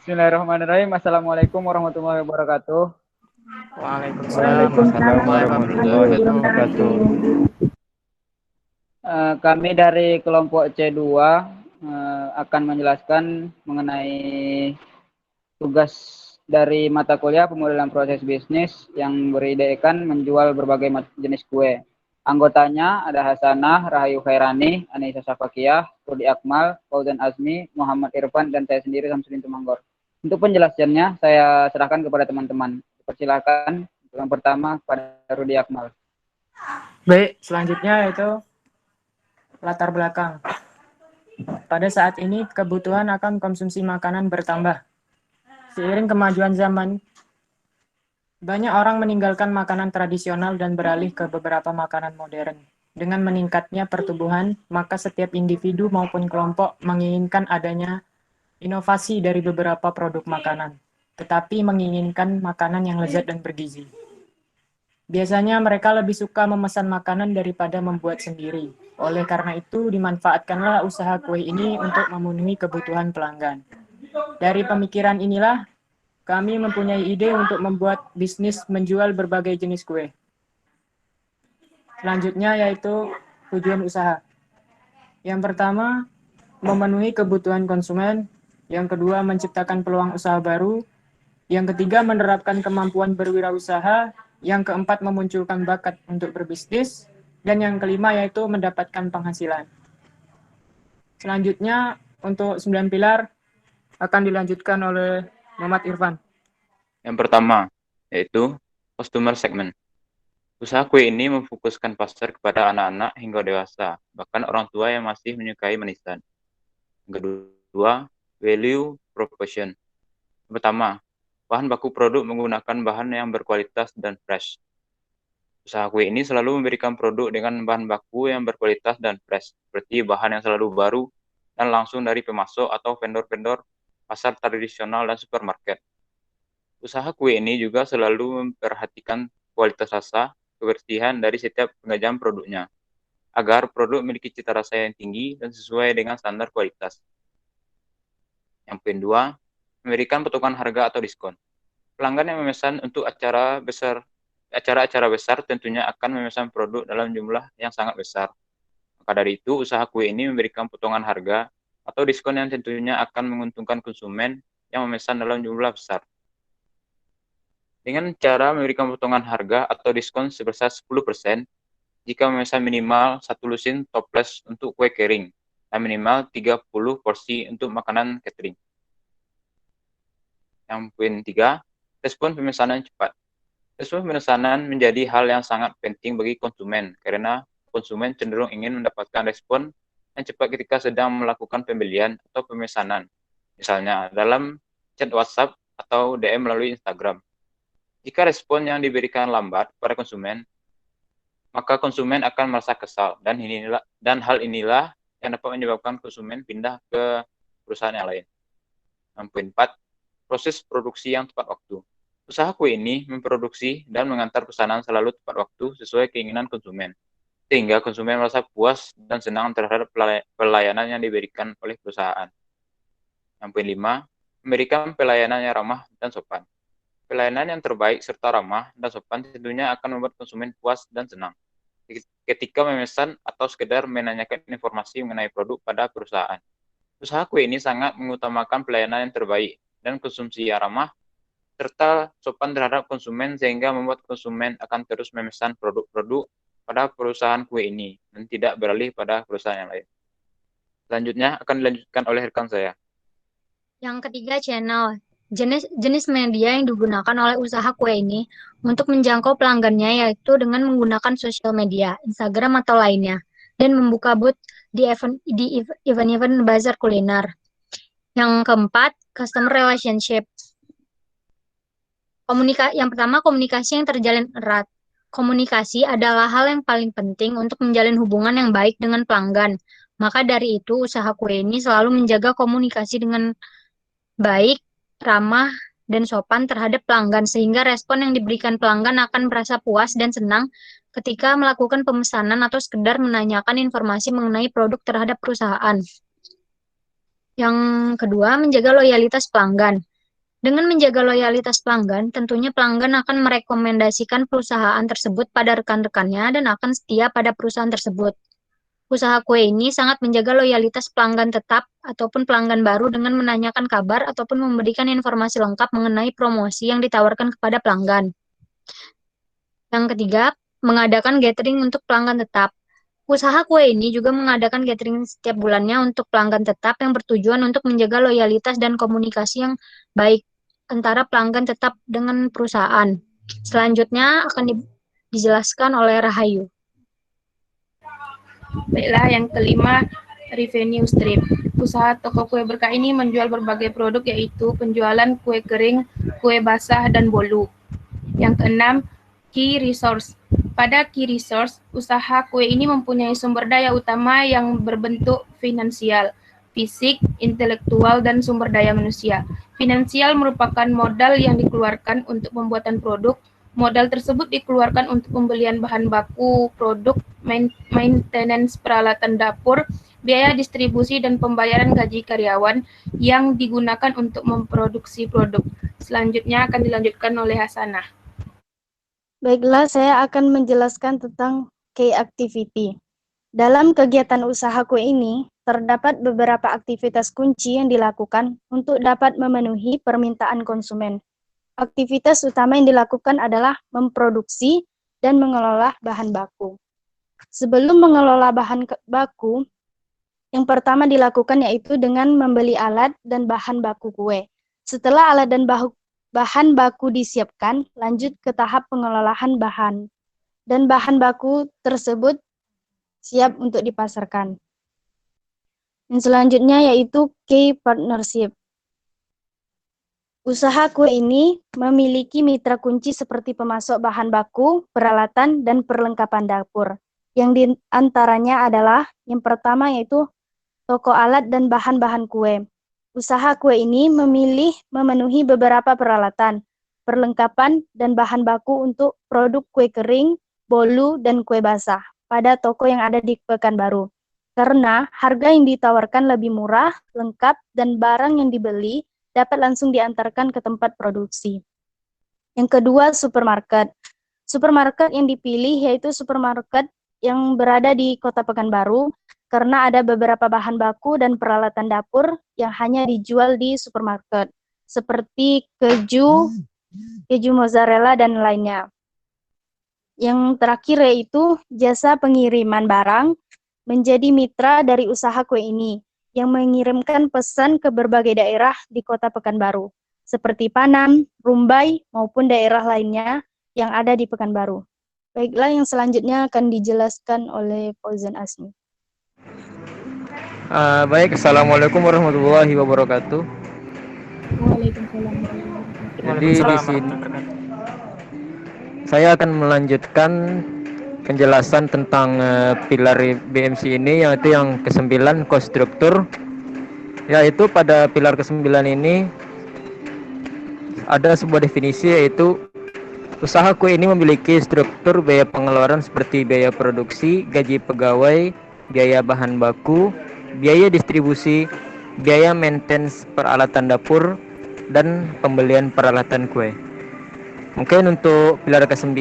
Bismillahirrahmanirrahim. Assalamualaikum warahmatullahi wabarakatuh. Waalaikumsalam warahmatullahi wabarakatuh. Kami dari kelompok C2 akan menjelaskan mengenai tugas dari mata kuliah pemodelan proses bisnis yang beridekan menjual berbagai jenis kue. Anggotanya ada Hasanah, Rahayu Khairani, Anissa Safakiah, Rudi Akmal, Fauzan Azmi, Muhammad Irfan, dan saya sendiri Samsudin Tumanggor. Untuk penjelasannya saya serahkan kepada teman-teman. Persilakan yang pertama pada Rudi Akmal. Baik, selanjutnya yaitu latar belakang. Pada saat ini kebutuhan akan konsumsi makanan bertambah. Seiring kemajuan zaman, banyak orang meninggalkan makanan tradisional dan beralih ke beberapa makanan modern. Dengan meningkatnya pertumbuhan, maka setiap individu maupun kelompok menginginkan adanya inovasi dari beberapa produk makanan, tetapi menginginkan makanan yang lezat dan bergizi. Biasanya mereka lebih suka memesan makanan daripada membuat sendiri. Oleh karena itu, dimanfaatkanlah usaha kue ini untuk memenuhi kebutuhan pelanggan. Dari pemikiran inilah, kami mempunyai ide untuk membuat bisnis menjual berbagai jenis kue. Selanjutnya yaitu tujuan usaha. Yang pertama, memenuhi kebutuhan konsumen. Yang kedua, menciptakan peluang usaha baru. Yang ketiga, menerapkan kemampuan berwirausaha. Yang keempat, memunculkan bakat untuk berbisnis. Dan yang kelima yaitu mendapatkan penghasilan. Selanjutnya, untuk 9 pilar akan dilanjutkan oleh Muhammad Irfan. Yang pertama, yaitu customer segment. Usaha kue ini memfokuskan pasar kepada anak-anak hingga dewasa, bahkan orang tua yang masih menyukai manisan. Yang kedua, value proposition. Yang pertama, bahan baku produk menggunakan bahan yang berkualitas dan fresh. Usaha kue ini selalu memberikan produk dengan bahan baku yang berkualitas dan fresh, seperti bahan yang selalu baru dan langsung dari pemasok atau vendor-vendor pasar tradisional dan supermarket. Usaha kue ini juga selalu memperhatikan kualitas rasa, kebersihan dari setiap pengajian produknya, agar produk memiliki cita rasa yang tinggi dan sesuai dengan standar kualitas. Yang kedua, memberikan potongan harga atau diskon. Pelanggan yang memesan untuk acara-acara besar tentunya akan memesan produk dalam jumlah yang sangat besar. Maka dari itu, usaha kue ini memberikan potongan harga atau diskon yang tentunya akan menguntungkan konsumen yang memesan dalam jumlah besar. Dengan cara memberikan potongan harga atau diskon sebesar 10% jika memesan minimal 1 lusin toples untuk kue kering dan minimal 30 porsi untuk makanan catering. Yang poin 3, respon pemesanan cepat. Respon pemesanan menjadi hal yang sangat penting bagi konsumen karena konsumen cenderung ingin mendapatkan respon yang cepat ketika sedang melakukan pembelian atau pemesanan, misalnya dalam chat WhatsApp atau DM melalui Instagram. Jika respon yang diberikan lambat pada konsumen, maka konsumen akan merasa kesal dan hal inilah yang dapat menyebabkan konsumen pindah ke perusahaan yang lain. Yang poin 4, proses produksi yang tepat waktu. Usaha kue ini memproduksi dan mengantar pesanan selalu tepat waktu sesuai keinginan konsumen, sehingga konsumen merasa puas dan senang terhadap pelayanan yang diberikan oleh perusahaan. Yang poin 5, memberikan pelayanan yang ramah dan sopan. Pelayanan yang terbaik serta ramah dan sopan tentunya akan membuat konsumen puas dan senang ketika memesan atau sekedar menanyakan informasi mengenai produk pada perusahaan. Usaha kue ini sangat mengutamakan pelayanan yang terbaik dan konsumsi yang ramah serta sopan terhadap konsumen sehingga membuat konsumen akan terus memesan produk-produk pada perusahaan kue ini dan tidak beralih pada perusahaan yang lain. Selanjutnya akan dilanjutkan oleh rekan saya. Yang ketiga, channel. Jenis media yang digunakan oleh usaha kue ini untuk menjangkau pelanggannya yaitu dengan menggunakan sosial media, Instagram atau lainnya, dan membuka booth di event-event bazar kuliner. Yang keempat, customer relationship. Yang pertama, komunikasi yang terjalin erat. Komunikasi adalah hal yang paling penting untuk menjalin hubungan yang baik dengan pelanggan. Maka dari itu, usaha kue ini selalu menjaga komunikasi dengan baik, ramah, dan sopan terhadap pelanggan, sehingga respon yang diberikan pelanggan akan merasa puas dan senang ketika melakukan pemesanan atau sekedar menanyakan informasi mengenai produk terhadap perusahaan. Yang kedua, menjaga loyalitas pelanggan. Dengan menjaga loyalitas pelanggan, tentunya pelanggan akan merekomendasikan perusahaan tersebut pada rekan-rekannya dan akan setia pada perusahaan tersebut. Usaha kue ini sangat menjaga loyalitas pelanggan tetap ataupun pelanggan baru dengan menanyakan kabar ataupun memberikan informasi lengkap mengenai promosi yang ditawarkan kepada pelanggan. Yang ketiga, mengadakan gathering untuk pelanggan tetap. Usaha kue ini juga mengadakan gathering setiap bulannya untuk pelanggan tetap yang bertujuan untuk menjaga loyalitas dan komunikasi yang baik antara pelanggan tetap dengan perusahaan. Selanjutnya akan dijelaskan oleh Rahayu. Baiklah, yang kelima, revenue stream. Usaha toko kue berkah ini menjual berbagai produk yaitu penjualan kue kering, kue basah, dan bolu. Yang keenam, key resource. Pada key resource, usaha kue ini mempunyai sumber daya utama yang berbentuk finansial, fisik, intelektual, dan sumber daya manusia. Finansial merupakan modal yang dikeluarkan untuk pembuatan produk. Modal tersebut dikeluarkan untuk pembelian bahan baku produk, maintenance peralatan dapur, biaya distribusi, dan pembayaran gaji karyawan yang digunakan untuk memproduksi produk. Selanjutnya akan dilanjutkan oleh Hasanah. Baiklah, saya akan menjelaskan tentang key activity. Dalam kegiatan usaha kue ini, terdapat beberapa aktivitas kunci yang dilakukan untuk dapat memenuhi permintaan konsumen. Aktivitas utama yang dilakukan adalah memproduksi dan mengelola bahan baku. Sebelum mengelola bahan baku, yang pertama dilakukan yaitu dengan membeli alat dan bahan baku kue. Setelah alat dan bahan baku disiapkan, lanjut ke tahap pengelolaan bahan. Dan bahan baku tersebut siap untuk dipasarkan. Yang selanjutnya yaitu key partnership. Usaha kue ini memiliki mitra kunci seperti pemasok bahan baku, peralatan, dan perlengkapan dapur. Yang diantaranya adalah yang pertama yaitu toko alat dan bahan-bahan kue. Usaha kue ini memenuhi beberapa peralatan, perlengkapan, dan bahan baku untuk produk kue kering, bolu, dan kue basah pada toko yang ada di Pekanbaru. Karena harga yang ditawarkan lebih murah, lengkap, dan barang yang dibeli dapat langsung diantarkan ke tempat produksi. Yang kedua, supermarket. Supermarket yang dipilih yaitu supermarket yang berada di Kota Pekanbaru karena ada beberapa bahan baku dan peralatan dapur yang hanya dijual di supermarket, seperti keju mozzarella, dan lainnya. Yang terakhir yaitu jasa pengiriman barang menjadi mitra dari usaha kue ini, yang mengirimkan pesan ke berbagai daerah di Kota Pekanbaru, seperti Panam, Rumbai, maupun daerah lainnya yang ada di Pekanbaru. Baiklah, yang selanjutnya akan dijelaskan oleh Fauzan Asmi. Baik, Assalamualaikum warahmatullahi wabarakatuh. Waalaikumsalam. Jadi di sini saya akan melanjutkan penjelasan tentang pilar BMC ini, yaitu yang ke-9, cost structure. Yaitu pada pilar ke-9 ini ada sebuah definisi, yaitu usaha kue ini memiliki struktur biaya pengeluaran seperti biaya produksi, gaji pegawai, biaya bahan baku, biaya distribusi, biaya maintenance peralatan dapur, dan pembelian peralatan kue. Mungkin untuk pilar ke-9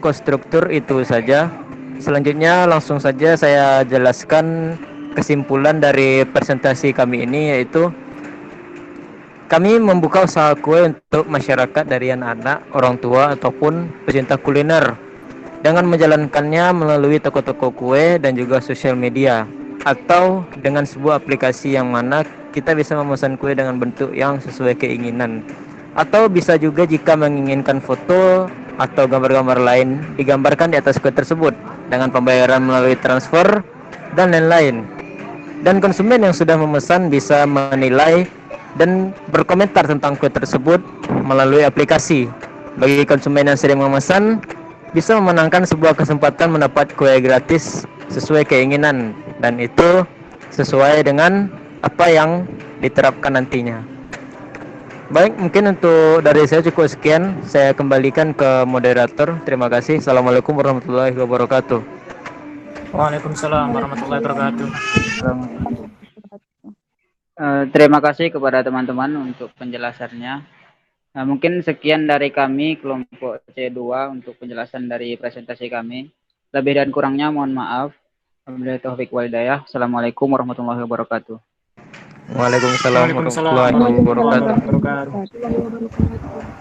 cost structure itu saja. Selanjutnya langsung saja saya jelaskan kesimpulan dari presentasi kami ini, yaitu kami membuka usaha kue untuk masyarakat dari anak-anak, orang tua, ataupun pecinta kuliner dengan menjalankannya melalui toko-toko kue dan juga sosial media, atau dengan sebuah aplikasi yang mana kita bisa memesan kue dengan bentuk yang sesuai keinginan. Atau bisa juga jika menginginkan foto atau gambar-gambar lain digambarkan di atas kue tersebut dengan pembayaran melalui transfer dan lain-lain. Dan konsumen yang sudah memesan bisa menilai dan berkomentar tentang kue tersebut melalui aplikasi. Bagi konsumen yang sering memesan, bisa memenangkan sebuah kesempatan mendapat kue gratis sesuai keinginan, dan itu sesuai dengan apa yang diterapkan nantinya. Baik, mungkin untuk dari saya cukup sekian. Saya kembalikan ke moderator. Terima kasih. Assalamualaikum warahmatullahi wabarakatuh. Waalaikumsalam warahmatullahi wabarakatuh. Terima kasih kepada teman-teman untuk penjelasannya. Nah, mungkin sekian dari kami kelompok C2 untuk penjelasan dari presentasi kami. Lebih dan kurangnya mohon maaf. Wabillahi taufiq wal hidayah. Assalamualaikum warahmatullahi wabarakatuh. Waalaikumsalam Waalaikumsalam warahmatullahi warahmatullahi wabarakatuh. wabarakatuh. Warahmatullahi wabarakatuh.